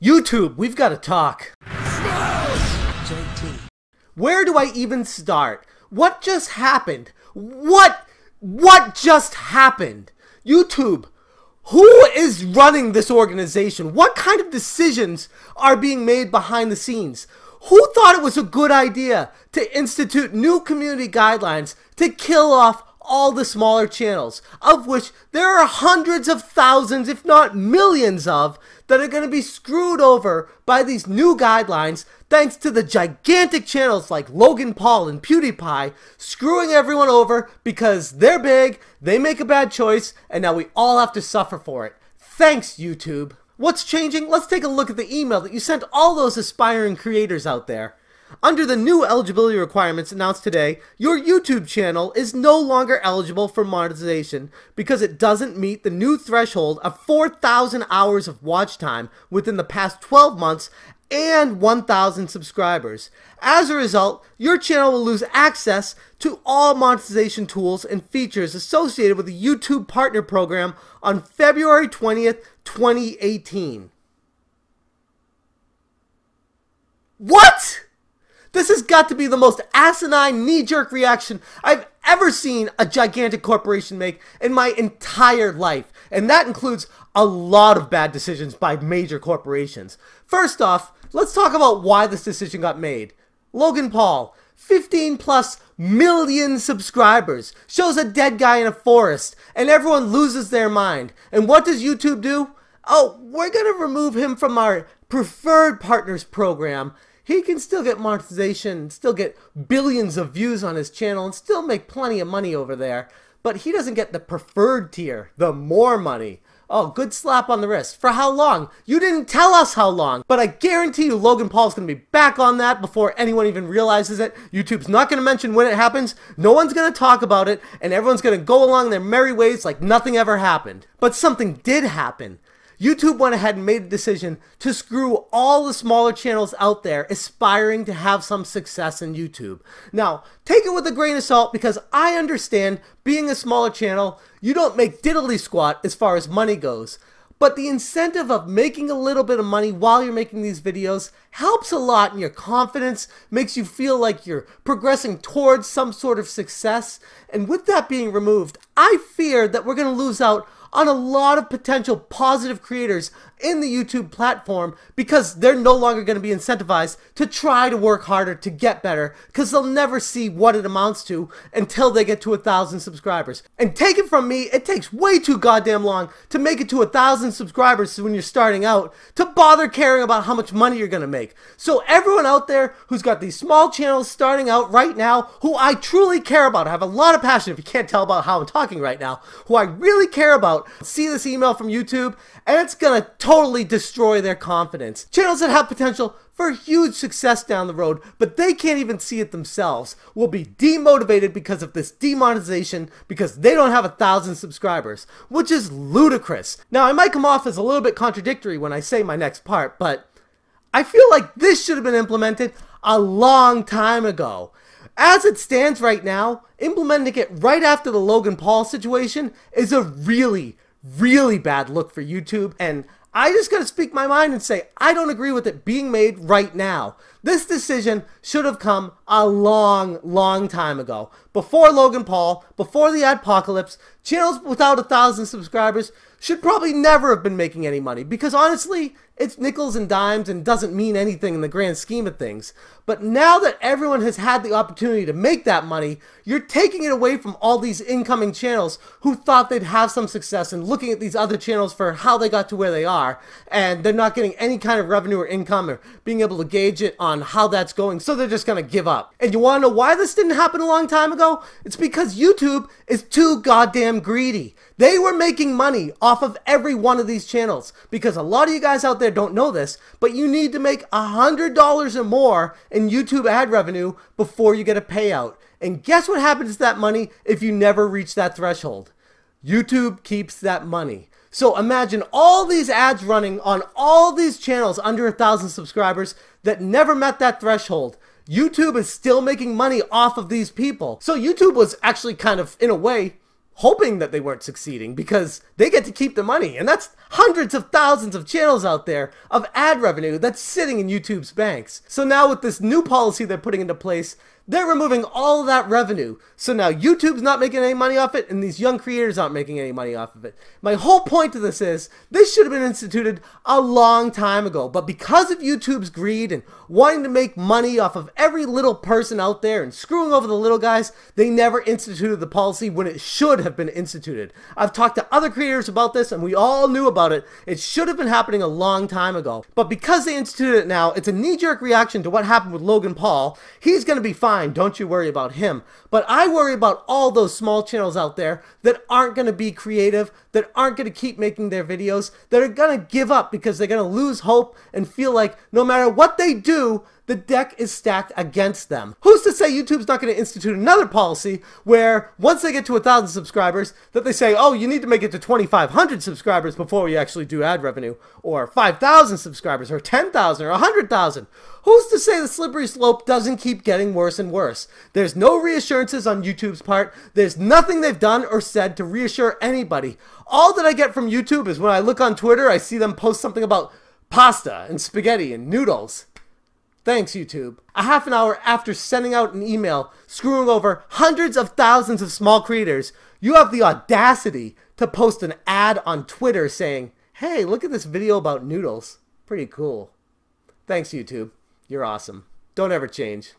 YouTube, we've got to talk. JT. Where do I even start? What just happened? What just happened? YouTube, who is running this organization? What kind of decisions are being made behind the scenes? Who thought it was a good idea to institute new community guidelines to kill off all the smaller channels, of which there are hundreds of thousands, if not millions of, that are going to be screwed over by these new guidelines thanks to the gigantic channels like Logan Paul and PewDiePie screwing everyone over because they're big, they make a bad choice, and now we all have to suffer for it. Thanks, YouTube. What's changing? Let's take a look at the email that you sent all those aspiring creators out there. Under the new eligibility requirements announced today, your YouTube channel is no longer eligible for monetization because it doesn't meet the new threshold of 4,000 hours of watch time within the past 12 months and 1,000 subscribers. As a result, your channel will lose access to all monetization tools and features associated with the YouTube Partner Program on February 20th, 2018. What? This has got to be the most asinine knee-jerk reaction I've ever seen a gigantic corporation make in my entire life. And that includes a lot of bad decisions by major corporations. First off, let's talk about why this decision got made. Logan Paul, 15+ million subscribers, shows a dead guy in a forest, and everyone loses their mind. And what does YouTube do? Oh, we're going to remove him from our preferred partners program. He can still get monetization, still get billions of views on his channel, and still make plenty of money over there. But he doesn't get the preferred tier, the more money. Oh, good slap on the wrist. For how long? You didn't tell us how long. But I guarantee you Logan Paul's going to be back on that before anyone even realizes it. YouTube's not going to mention when it happens. No one's going to talk about it. And everyone's going to go along their merry ways like nothing ever happened. But something did happen. YouTube went ahead and made a decision to screw all the smaller channels out there aspiring to have some success in YouTube. Now, take it with a grain of salt because I understand being a smaller channel, you don't make diddly squat as far as money goes. But the incentive of making a little bit of money while you're making these videos helps a lot in your confidence, makes you feel like you're progressing towards some sort of success. And with that being removed, I fear that we're going to lose out on a lot of potential positive creators in the YouTube platform because they're no longer going to be incentivized to try to work harder to get better because they'll never see what it amounts to until they get to 1,000 subscribers. And take it from me, it takes way too goddamn long to make it to 1,000 subscribers when you're starting out to bother caring about how much money you're going to make. So everyone out there who's got these small channels starting out right now, who I truly care about, I have a lot of passion if you can't tell about how I'm talking right now, who I really care about, see this email from YouTube and it's gonna totally destroy their confidence. Channels that have potential for huge success down the road, but they can't even see it themselves, will be demotivated because of this demonetization because they don't have 1,000 subscribers, which is ludicrous. Now, I might come off as a little bit contradictory when I say my next part, but I feel like this should have been implemented a long time ago. As it stands right now, implementing it right after the Logan Paul situation is a really bad look for YouTube, and I just gotta speak my mind and say I don't agree with it being made right now. This decision should have come a long time ago. Before Logan Paul, before the adpocalypse, channels without 1,000 subscribers should probably never have been making any money because honestly, it's nickels and dimes and doesn't mean anything in the grand scheme of things. But now that everyone has had the opportunity to make that money, you're taking it away from all these incoming channels who thought they'd have some success and looking at these other channels for how they got to where they are, and they're not getting any kind of revenue or income or being able to gauge it on how that's going, so they're just gonna give up. And you wanna know why this didn't happen a long time ago? It's because YouTube is too goddamn greedy. They were making money off of every one of these channels because a lot of you guys out there don't know this, but you need to make $100 or more in YouTube ad revenue before you get a payout. And guess what happens to that money if you never reach that threshold? YouTube keeps that money. So imagine all these ads running on all these channels under 1,000 subscribers that never met that threshold. YouTube is still making money off of these people. So YouTube was actually kind of, in a way, hoping that they weren't succeeding because they get to keep the money. And that's hundreds of thousands of channels out there of ad revenue that's sitting in YouTube's banks. So now with this new policy they're putting into place, they're removing all of that revenue. So now YouTube's not making any money off it, and these young creators aren't making any money off of it. My whole point to this is, this should have been instituted a long time ago. But because of YouTube's greed and wanting to make money off of every little person out there and screwing over the little guys, they never instituted the policy when it should have been instituted. I've talked to other creators about this, and we all knew about it. It should have been happening a long time ago. But because they instituted it now, it's a knee-jerk reaction to what happened with Logan Paul. He's going to be fine. Don't you worry about him. But I worry about all those small channels out there that aren't going to be creative, that aren't going to keep making their videos, that are going to give up because they're going to lose hope and feel like no matter what they do, the deck is stacked against them. Who's to say YouTube's not going to institute another policy where once they get to 1,000 subscribers that they say, oh, you need to make it to 2,500 subscribers before we actually do ad revenue, or 5,000 subscribers, or 10,000, or 100,000. Who's to say the slippery slope doesn't keep getting worse and worse? There's no reassurances on YouTube's part. There's nothing they've done or said to reassure anybody. All that I get from YouTube is when I look on Twitter, I see them post something about pasta and spaghetti and noodles. Thanks, YouTube. A half an hour after sending out an email screwing over hundreds of thousands of small creators, you have the audacity to post an ad on Twitter saying, hey, look at this video about noodles. Pretty cool. Thanks, YouTube. You're awesome. Don't ever change.